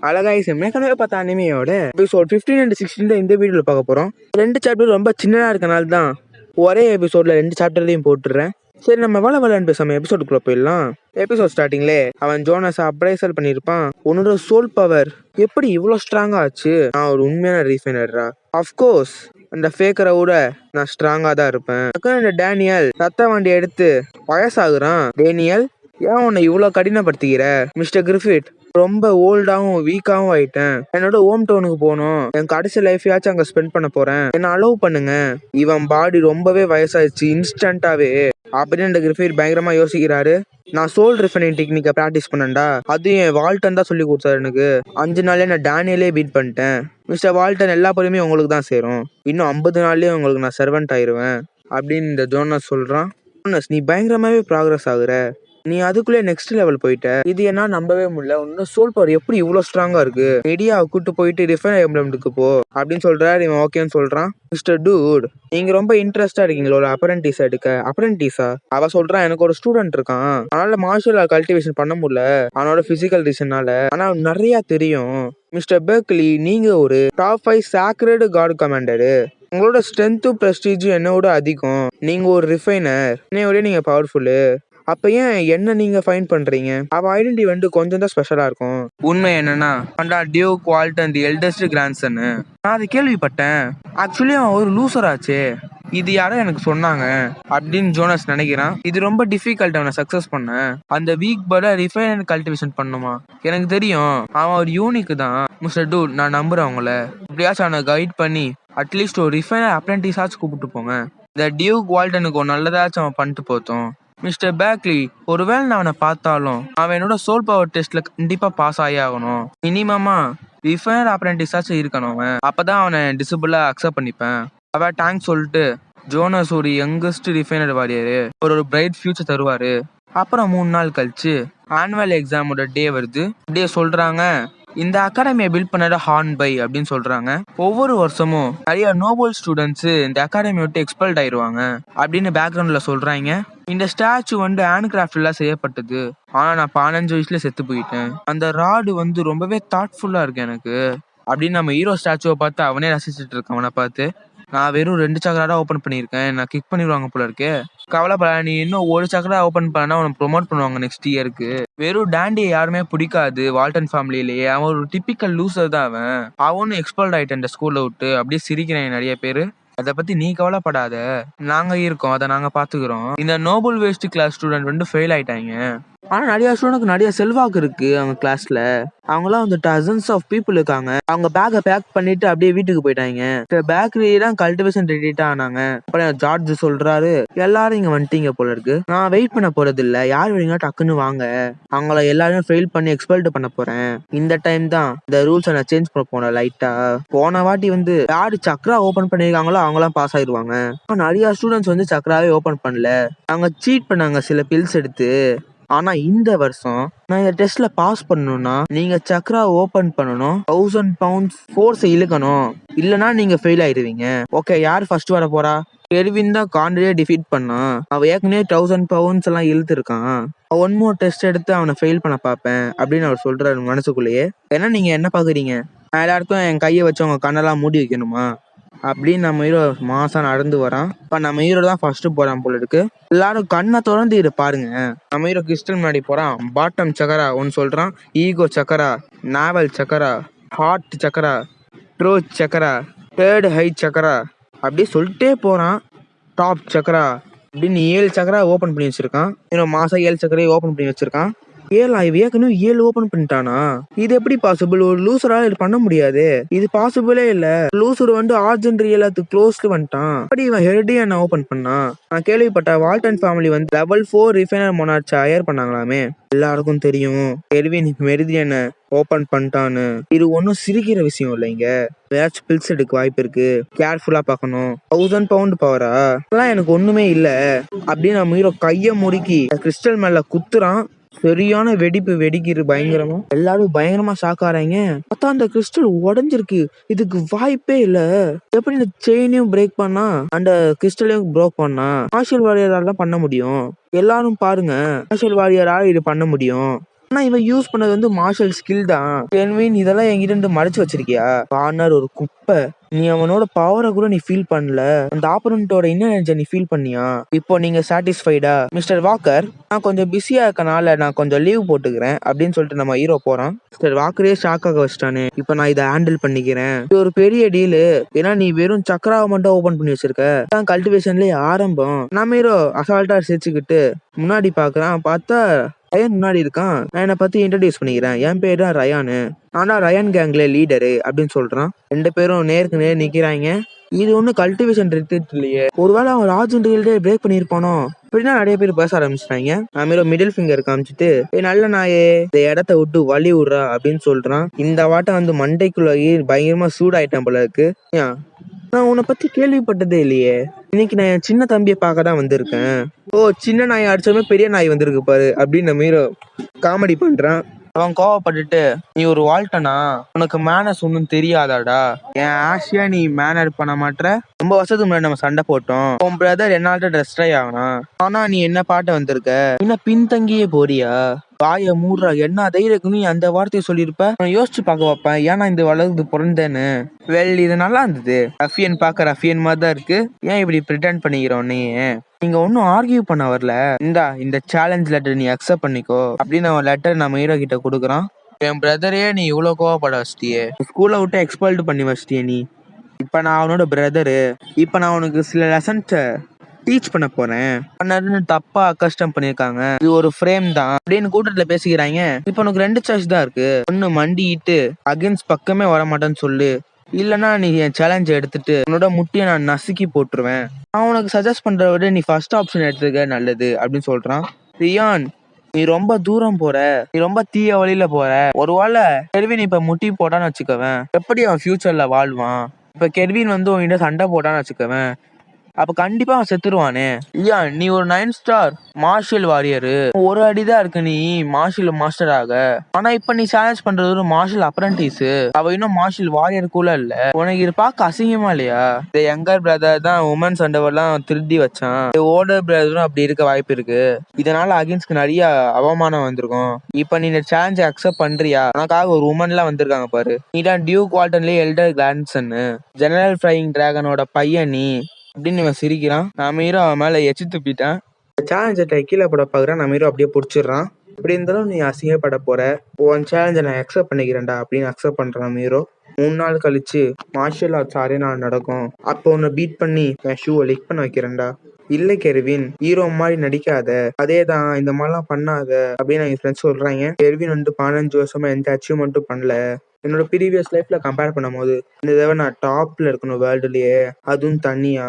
அழகாய் ஏற்கனவே பார்த்த அனிமையோட எபிசோட் 15 அண்ட் 16 தான் இந்த வீடியோவில் பார்க்க போகிறோம். 2 சாப்டர் ரொம்ப சின்னதாக இருக்கனால தான் ஒரே எபிசோடில் 2 சாப்டர்லையும் போட்டுடுறேன். சரி, நம்ம விளையாண்டு பேசாமல் எபிசோடுக்குள்ளே போயிடலாம். எபிசோட் ஸ்டார்டிங்லே அவன் ஜோனஸை அப்ரைசல் பண்ணியிருப்பான். உன்னோட சோல் பவர் எப்படி இவ்வளோ ஸ்ட்ராங்காக ஆச்சு? நான் ஒரு உண்மையான ரீஃபைனர்ரா. அஃப்கோர்ஸ் அந்த ஃபேக்கரை விட நான் ஸ்ட்ராங்காக தான் இருப்பேன். இந்த டேனியல் ரத்த வண்டி எடுத்து வயசாகுறான். டேனியல், ஏன் உன்னை இவ்வளோ கடினப்படுத்திக்கிற? மிஸ்டர் கிரிஃபித், ரொம்ப ஓல்டாகவும் வீக்காகவும் ஆயிட்டேன். என்னோட ஹோம் டவுனுக்கு போகணும். என் கடைசி லைஃபையாச்சும் அங்கே ஸ்பெண்ட் பண்ண போறேன். என்ன அலோவ் பண்ணுங்க. இவன் பாடி ரொம்பவே வயசாயிடுச்சு இன்ஸ்டன்டாவே அப்படின்னு இந்த கிரிஃபித் பயங்கரமா யோசிக்கிறாரு. நான் சோல் ரிஃபைனிங் டெக்னிக்கை ப்ராக்டிஸ் பண்ணேன்டா. அது என் வால்டன் தான் சொல்லி கொடுத்தாரு எனக்கு. 5 நாள்லயே நான் டேனியலே பீட் பண்ணிட்டேன். மிஸ்டர் வால்டன், எல்லா பொறுமையும் உங்களுக்கு தான் சேரும். இன்னும் 50 நாள்லயே உங்களுக்கு நான் சர்வெண்ட் ஆயிடுவேன் அப்படின்னு இந்த ஜோனஸ் சொல்றான். ஜோனஸ், நீ பயங்கரமாவே ப்ராக்ரஸ் ஆகுற. நீ அதுக்குள்ளே நெக்ஸ்ட் லெவல் போயிட்ட. இது என்ன நம்பவே முடியல. உன்னோட சோல் பவர் எப்படி இவ்வளவு ஸ்ட்ராங்கா இருக்கு? மீடியாவை கூட்டு போயிட்டு ரிஃபைன் எம்ப்ளமெண்ட்டுக்கு போ அப்படின்னு சொல்றாரு. இவன் ஓகேன்னு சொல்றான். மிஸ்டர் டூட், நீங்க ரொம்ப இன்ட்ரெஸ்டா இருக்கீங்களா ஒரு அப்ரெண்டிஸ் எடுக்க? அப்ரெண்டிஸா? அவ சொல்றான், எனக்கு ஒரு ஸ்டூடெண்ட் இருக்கான். அதனால மார்ஷியல் ஆர்ட் கல்டிவேஷன் பண்ண முடியல அவனோட பிசிக்கல் ரீசனால. ஆனா நிறைய தெரியும். மிஸ்டர் பெர்க்லி, நீங்க ஒரு டாப் 5 சாக்ரெட் காட் கமாண்டரு. உங்களோட ஸ்ட்ரென்த்தும் ப்ரெஸ்டீஜும் என்னோட அதிகம். நீங்க ஒரு ரிஃபைனர். என்னையோட நீங்க பவர்ஃபுல்லு. அப்ப ஏன் என்ன நீங்க ஃபைன் பண்றீங்க? அவ ஐடென்டி வந்து கொஞ்சம் தான் ஸ்பெஷலா இருக்கும். உண்மை என்னன்னா, டியூக் வால்டன் தி எல்டஸ்ட் கிராண்ட்சன். நான் அதை கேள்விப்பட்டேன். ஆக்சுவலி அவன் ஒரு லூசர் ஆச்சே. இது யாரோ எனக்கு சொன்னாங்க அப்படின்னு ஜோனஸ் நினைக்கிறான். இது ரொம்ப டிஃபிகல்ட் அவனை சக்சஸ் பண்ண. அந்த வீக் பட ரிஃபைன் கல்டிவேஷன் பண்ணுமா? எனக்கு தெரியும், அவன் ஒரு யூனிக் தான். மிஸ்டர் டூட், நான் நம்புறேன் உங்களை. எப்படியாச்சும் அவனை கைட் பண்ணி அட்லீஸ்ட் ஒரு ரிஃபைனர் அப்ரெண்டிஸாச்சும் கூப்பிட்டு போங்க. இந்த டியூக் வால்டனுக்கு ஒரு நல்லதாச்சும் அவன் பண்ணிட்டு போத்தோம். மிஸ்டர் பேக்லி, ஒருவேளை நான் அவனை பார்த்தாலும் அவன் என்னோட சோல் பவர் டெஸ்ட்ல கண்டிப்பா பாஸ் ஆகி ஆகணும். மினிமமா ரிஃபைனர் அப்ரெண்டிஸாச்சும் இருக்கணும். அவன் அப்பதான் அவனை டிசபிளா அக்செப்ட் பண்ணிப்பேன். அவன் டேங்க் சொல்லிட்டு, ஜோனஸ் ஒரு யங்கஸ்ட் ரிஃபைனர் வாரியரு, ஒரு பிரைட் ஃபியூச்சர் தருவாரு. அப்புறம் 3 நாள் கழிச்சு ஆனுவல் எக்ஸாமோட டே வருது. அப்படியே சொல்றாங்க, இந்த அகாடமியை பில்ட் பண்ணத ஹார்ன் பை அப்படின்னு சொல்றாங்க. ஒவ்வொரு வருஷமும் நிறைய நோபல் ஸ்டூடெண்ட்ஸ் இந்த அகாடமி விட்டு எக்ஸ்பெல்ட் ஆயிடுவாங்க அப்படின்னு பேக்ரவுண்ட்ல சொல்றாங்க. இந்த ஸ்டாச்சு வந்து ஹேண்ட்கிராஃப்ட்ல செய்யப்பட்டது. ஆனா நான் 15 வயசுல செத்து போயிட்டேன். அந்த ராடு வந்து ரொம்பவே தாட்ஃபுல்லா இருக்கு எனக்கு அப்படின்னு நம்ம ஹீரோ ஸ்டாச்சுவை பார்த்து அவனே ரசிச்சுட்டு இருக்கான். அவனை பார்த்து, நான் வெறும் 2 சக்கரா ஓப்பன் பண்ணியிருக்கேன், நான் கிக் பண்ணிடுவாங்க போல இருக்கு. கவலைப்பட, நீ இன்னும் 1 சக்கரா ஓப்பன் பண்ணா உனக்கு ப்ரொமோட் பண்ணுவாங்க நெக்ஸ்ட் இயருக்கு. வெறும் டாண்டியை யாருமே பிடிக்காது வால்டன் ஃபேமிலியிலேயே. அவன் ஒரு டிப்பிக்கல் லூசர் தான். அவனும் எக்ஸ்பெல்ட் ஆயிட்டான் இந்த ஸ்கூல்ல விட்டு. அப்படியே சிரிக்கிறேன் நிறைய பேரு. அதை பத்தி நீ கவலைப்படாத, நாங்க இருக்கோம், அதை நாங்க பாத்துக்கிறோம். இந்த நோபல் வேஸ்ட் கிளாஸ் ஸ்டூடெண்ட் வந்து ஃபெயில் ஆயிட்டாங்க. ஆனா நிறைய ஸ்டூடெண்ட்க்கு நிறைய செல்வாக்கு இருக்கு அவங்க கிளாஸ்ல. அவங்களாம் வந்து டசன்ஸ் ஆஃப் பீப்புள் இருக்காங்க. அவங்க பேக்கை பேக் பண்ணிட்டு அப்படியே வீட்டுக்கு போயிட்டாங்க. பேக்கரி தான் கல்டிவேஷன் ரெடிட்டா ஆனாங்க. அப்புறம் ஜார்ஜ் சொல்றாரு, எல்லாரும் இங்க வந்துட்டீங்க போல இருக்கு. நான் வெயிட் பண்ண போறது இல்ல, யார் வரீங்க டக்குன்னு வாங்க. அவங்கள எல்லாரும் ஃபெயில் பண்ணி எக்ஸ்பெல்ட் பண்ண போறேன். இந்த டைம் தான் இந்த ரூல்ஸ் நான் சேஞ்ச் பண்ண போனேன் லைட்டா. போன வாட்டி வந்து யாரு சக்ரா ஓபன் பண்ணிருக்காங்களோ அவங்களாம் பாஸ் ஆயிடுவாங்க. நிறைய ஸ்டூடெண்ட்ஸ் வந்து சக்ராவே ஓபன் பண்ணல. அவங்க சீட் பண்ணாங்க சில பில்ஸ் எடுத்து. ஆனா இந்த வருஷம் நான் இந்த டெஸ்ட்ல பாஸ் பண்ணணும்னா நீங்க சக்ரா ஓபன் பண்ணணும், 1000 pounds ஃபோர்ஸ் இழுக்கணும், இல்லனா நீங்க ஃபெயில் ஆயிடுவீங்க. ஓகே, யார் ஃபர்ஸ்ட் வர போறா? கெர்வின் தான் காண்டே டிஃபீட் பண்ணான். அவன் ஏற்கனவே 1000 pounds எல்லாம் இழுத்துருக்கான். 1 more டெஸ்ட் எடுத்து அவனை ஃபெயில் பண்ண பார்ப்பேன் அப்படின்னு அவர் சொல்றாரு மனசுக்குள்ளேயே. ஏன்னா நீங்க என்ன பாக்குறீங்க, எல்லாருக்கும் என் கையை வச்சு உங்க கண்ணெல்லாம் மூடி வைக்கணுமா அப்படின்னு நம்ம ஹீரோ மாசா நடந்து வரான். இப்ப நம்ம ஹீரோ தான் ஃபர்ஸ்ட் போறான் போல இருக்கு. எல்லாரும் கண்ணை திறந்து இரு பாருங்க. நம்ம ஹீரோ கிறிஸ்டல் முன்னாடி போறான். பாட்டம் சக்கரா ஒன்னு சொல்றான், ஈகோ சக்கரா, நாவல் சக்கரா, ஹார்ட் சக்கரா, ட்ரோத் சக்கரா, தேர்ட் ஹை சக்கரா அப்படி சொல்லிட்டே போறான். டாப் சக்கரா அப்படின்னு 7 சக்கரா ஓபன் பண்ணி வச்சிருக்கான். இன்னும் மாசம் 7 சக்கரையை ஓபன் பண்ணி வச்சிருக்கான். 7 ஏற்கனவே 7 ஓபன் பண்ணிட்டானா? இது எப்படி பாசிபிள்? ஒரு லூசரால இது பண்ண முடியாது. இது பாசிபிளே இல்ல. லூசர் வந்து ஆர்ஜென்ட் ரியலாத்துக்கு க்ளோஸ்ல வந்துட்டான். அப்படி இவன் ஹெர்டியன் ஓபன் பண்ணா. நான் கேள்விப்பட்ட வால்டன் ஃபேமிலி வந்து லெவல் 4 ரிஃபைனர் மொனார்ச் ஹையர் பண்ணாங்களாமே. எல்லாருக்கும் தெரியும் கெர்வின் மெரிடியனை ஓபன் பண்ணிட்டான்னு. இது ஒன்னும் சிரிக்கிற விஷயம் இல்லைங்க. ஏதாச்சும் பில்ஸ் எடுக்க வாய்ப்பு இருக்கு, கேர்ஃபுல்லா பார்க்கணும். 1000 pound பவரா? அதெல்லாம் எனக்கு ஒண்ணுமே இல்ல அப்படின்னு நம்ம ஹீரோ கைய முறுக்கி கிறிஸ்டல் மேல குத்துறான். சரியான வெடிப்பு வெடிக்கிற பயங்கரமா. எல்லாரும் பயங்கரமா ஷாக் ஆறாங்க. பார்த்தா அந்த கிறிஸ்டல் உடஞ்சிருக்கு. இதுக்கு வாய்ப்பே இல்ல. எப்படி இந்த செயினையும் பிரேக் பண்ணா, அந்த கிறிஸ்டலையும் பிரேக் பண்ணா மார்ஷல் வாரியரால தான் பண்ண முடியும். எல்லாரும் பாருங்க, மார்ஷல் வாரியரால இது பண்ண முடியும். ஆனா இவன் யூஸ் பண்ணது வந்து மார்ஷல் ஸ்கில் தான். கென்வின் இதெல்லாம் என்கிட்ட இருந்து மறைச்சு வச்சிருக்கியா? கார்னர் ஒரு குப்பை. நீ அவனோட பவரை கூட நீ ஃபீல் பண்ணல. அந்த ஆப்போனன்ட்டோட இன்னர் நீ ஃபீல் பண்ணியா? இப்போ நீங்க சாட்டிஸ்ஃபைடா? மிஸ்டர் வாக்கர், நான் கொஞ்சம் பிஸியா இருக்கனால நான் கொஞ்சம் லீவ் போட்டுக்கிறேன் அப்படின்னு சொல்லிட்டு நம்ம ஹீரோ போறான். மிஸ்டர் வாக்கரே ஷாக் ஆக வச்சிட்டானே. இப்போ நான் இதை ஹேண்டில் பண்ணிக்கிறேன். இது ஒரு பெரிய டீலு. ஏன்னா நீ வெறும் சக்கராவை மட்டும் ஓபன் பண்ணி வச்சிருக்க. கல்டிவேஷன்லயே ஆரம்பம். நம்ம ஹீரோ அசால்ட்டா சிரிச்சுக்கிட்டு முன்னாடி பாக்குறான். பார்த்தா ரயான் முன்னாடி இருக்கான். நான் என்னை பத்தி இன்ட்ரடியூஸ் பண்ணிக்கிறேன். என் பேரு தான் ரயானு. ஆனா ரயான் கேங்ல லீடரு அப்படின்னு சொல்றான். 2 பேரும் நேருக்கு நேர் நிக்கிறாங்க. இது ஒன்னும் கல்டிவேஷன் ரிட்ரீட் இல்லையே. ஒருவேளை அவன் ராஜ் ரீல்டே பிரேக் பண்ணிருப்பானோ? இப்படின்னா நிறைய பேர் பேச ஆரம்பிச்சிட்டாங்க. நான் மிடில் ஃபிங்கர் காமிச்சிட்டு நல்ல நாயே இந்த இடத்த விட்டு வழி விடுறா அப்படின்னு சொல்றான். இந்த வாட்டம் வந்து மண்டைக்குள்ள பயங்கரமா சூடாயிட்டான் போல இருக்கு. நான் உன்னை பத்தி கேள்விப்பட்டதே இல்லையே. இன்னைக்கு நான் என் சின்ன தம்பியை பார்க்க தான் வந்திருக்கேன். ஓ, சின்ன நாய் அடிச்சாமே பெரிய நாய் வந்திருக்கு பாரு அப்படின்னு நம்ம ஹீரோ காமெடி பண்றான். அவன் கோவப்பட்டுட்டு, நீ ஒரு வால்டனா? உனக்கு மேனர்ஸ் ஒன்னும் தெரியாதாடா? என் ஆசையா நீ மேனர் பண்ண மாட்டேற. ரொம்ப வருஷத்துக்கு முன்னாடி நம்ம சண்டை போட்டோம். உன் பிரதர் என்னால்ட்ட ட்ரெஸ் ட்ரை ஆகணும். ஆனா நீ என்ன பாட்ட வந்திருக்க? என்ன பின்தங்கியே போறியா? வாய மூடுறா. என்ன தைரியக்கு நீ அந்த வார்த்தையை சொல்லியிருப்ப? நான் யோசிச்சு பார்க்க வைப்பேன். ஏன்னா இந்த வளர்ந்து பிறந்தேன்னு. இது நல்லா இருந்தது. ரஃபியன் பார்க்க ரஃபியன் மாதிரி தான் இருக்கு. ஏன் இப்படி பிரிட்டன் பண்ணிக்கிறோம் நீ? நீங்க ஒன்னும் ஆர்கியூ பண்ண வரல. இந்த சேலஞ்ச் லெட்டர் நீ அக்செப்ட் பண்ணிக்கோ அப்படின்னு அவன் லெட்டர் நம்ம ஹீரோ கிட்ட கொடுக்குறான். என் பிரதரையே நீ இவ்வளவு கோவப்பட வச்சிட்டியே. ஸ்கூலை விட்டு எக்ஸ்பெல்ட் பண்ணி வச்சிட்டியே நீ. இப்ப நான் அவனோட பிரதரு. இப்ப நான் அவனுக்கு சில லெசன்ஸ டீச் பண்ண போறேன். தப்பா அக்கஸ்டம் பண்ணிருக்காங்க. இது ஒரு ஃப்ரேம் தான் அப்படின்னு கூட்டத்துல பேசிக்கிறாங்க. இப்ப உனக்கு 2 சாய்ஸ் தான் இருக்கு. ஒன்னு மண்டிட்டு அகைன்ஸ்ட் பக்கமே வர மாட்டேன்னு சொல்லு. இல்லைன்னா நீ என் சேலஞ்ச எடுத்துட்டு உன்னோட முட்டியை நான் நசுக்கி போட்டுருவேன். நான் உனக்கு சஜஸ்ட் பண்றத விட நீ ஃபர்ஸ்ட் ஆப்ஷன் எடுத்துக்க நல்லது அப்படின்னு சொல்றான். ரியான், நீ ரொம்ப தூரம் போற. நீ ரொம்ப தீய வழியில போற. ஒருவேளை கெர்வின் இப்ப முட்டி போட்டான்னு வச்சுக்கவேன், எப்படி அவன் ஃபியூச்சர்ல வாழ்வான்? இப்ப கெர்வின் வந்து உன்கிட்ட சண்டை போட்டான்னு வச்சுக்கவேன், அப்ப கண்டிப்பா அவன் செத்துருவானே. ஏன் நீ ஒரு 9 ஸ்டார் மார்ஷியல் வாரியரு. ஒரு அடிதான் இருக்கு நீ மார்ஷியல் மாஸ்டர் ஆக. ஆனா இப்ப நீ சேலஞ்ச் பண்றது ஒரு மார்ஷியல் அப்ரண்டிஸ். அவ இன்னும் மார்ஷியல் வாரியர் கூட இல்ல. உனக்கு இது பார்க்க அசிங்கமா இல்லையா? இந்த யங்கர் பிரதர் தான் உமன்ஸ் அண்டர்வெல்லாம் திருடி வச்சான். ஓல்டர் பிரதரும் அப்படி இருக்க வாய்ப்பு இருக்கு. இதனால அகைன்ஸ்க்கு நிறைய அவமானம் வந்திருக்கும். இப்ப நீ இந்த சேலஞ்ச் அக்செப்ட் பண்றியா? உனக்காக ஒரு உமன் எல்லாம் வந்திருக்காங்க பாரு. நீ தான் டியூக் வால்டன்லயே எல்டர் கிராண்ட்சன், ஜெனரல் ஃபிளையிங் டிராகனோட பையன் நீ அப்படின்னு இவன் சிரிக்கிறான். நம்ம ஹீரோ அவன் மேல எச்சு துப்பிட்டான். சேலஞ்சை கீழே போட பாக்குறான். நம்ம ஹீரோ அப்படியே பிடிச்சிடுறான். இப்படி இருந்தாலும் நீ அசிங்கப்பட போற. உன் சேலஞ்சை நான் அக்செப்ட் பண்ணிக்கிறேன்டா அப்படின்னு அக்செப்ட் பண்றான் நம்ம ஹீரோ. 3 நாள் கழிச்சு மார்ஷியல் ஆர்ட்ஸ் நாள் நடக்கும். அப்போ உன்னை பீட் பண்ணி என் ஷூவை லிக் பண்ண வைக்கிறேன்டா. இல்ல கெர்வின், ஹீரோ மாதிரி நடிக்காத. அதேதான், இந்த மாதிரிலாம் பண்ணாத அப்படின்னு என் ஃப்ரெண்ட்ஸ் சொல்றாங்க. கெர்வின் வந்து 15 வருஷமா எந்த அச்சீவ்மெண்ட்டும் பண்ணல. என்னோட ப்ரீவியஸ் லைஃப்ல கம்பேர் பண்ணும் போது இந்த தடவை நான் டாப்ல இருக்கணும் வேர்ல்டுலயே, அதுவும் தனியா.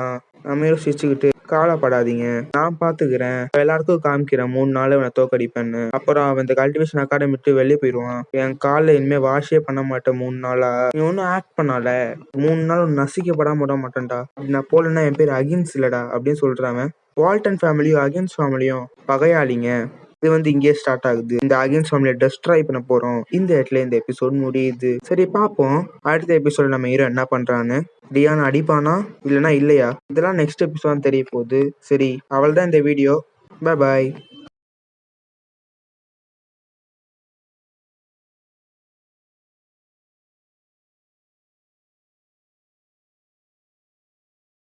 நம்ம சிரிச்சுக்கிட்டு, கவலைப்படாதீங்க, நான் பாத்துக்கிறேன், எல்லாருக்கும் காமிக்கிறேன் 3 நாள் அவனை தோக்கடிப்பேன்னு. அப்புறம் அவன் இந்த கல்டிவேஷன் அகாடமி விட்டு வெளியே போயிடுவான். என் காலில் இனிமே வாஷே பண்ண மாட்டேன் 3 நாளா. நீ ஒன்னும் ஆக்ட் பண்ணால. 3 நாள் நசிக்கப்படாம விட மாட்டேன்டா. நான் போலன்னா என் பேர் அகின்ஸ் இல்லடா அப்படின்னு சொல்றான். வால்டன் ஃபேமிலியும் அகின்ஸ் ஃபேமிலியும் பகையாளிங்க. இது வந்து இங்கே ஸ்டார்ட் ஆகுது. இந்த அகைன்ஸ்ட் ஃபேமிலியை டெஸ்ட்ராய் பண்ண போறோம். இந்த இடத்துல இந்த எபிசோட் முடியுது. சரி பார்ப்போம் அடுத்த எபிசோட நம்ம ஹீரோ என்ன பண்றான்னு. ரியான் அடிப்பானா இல்லைன்னா இல்லையா, இதெல்லாம் நெக்ஸ்ட் எபிசோட் தெரிய போகுது. சரி, அவள் தான் இந்த வீடியோ. Bye bye.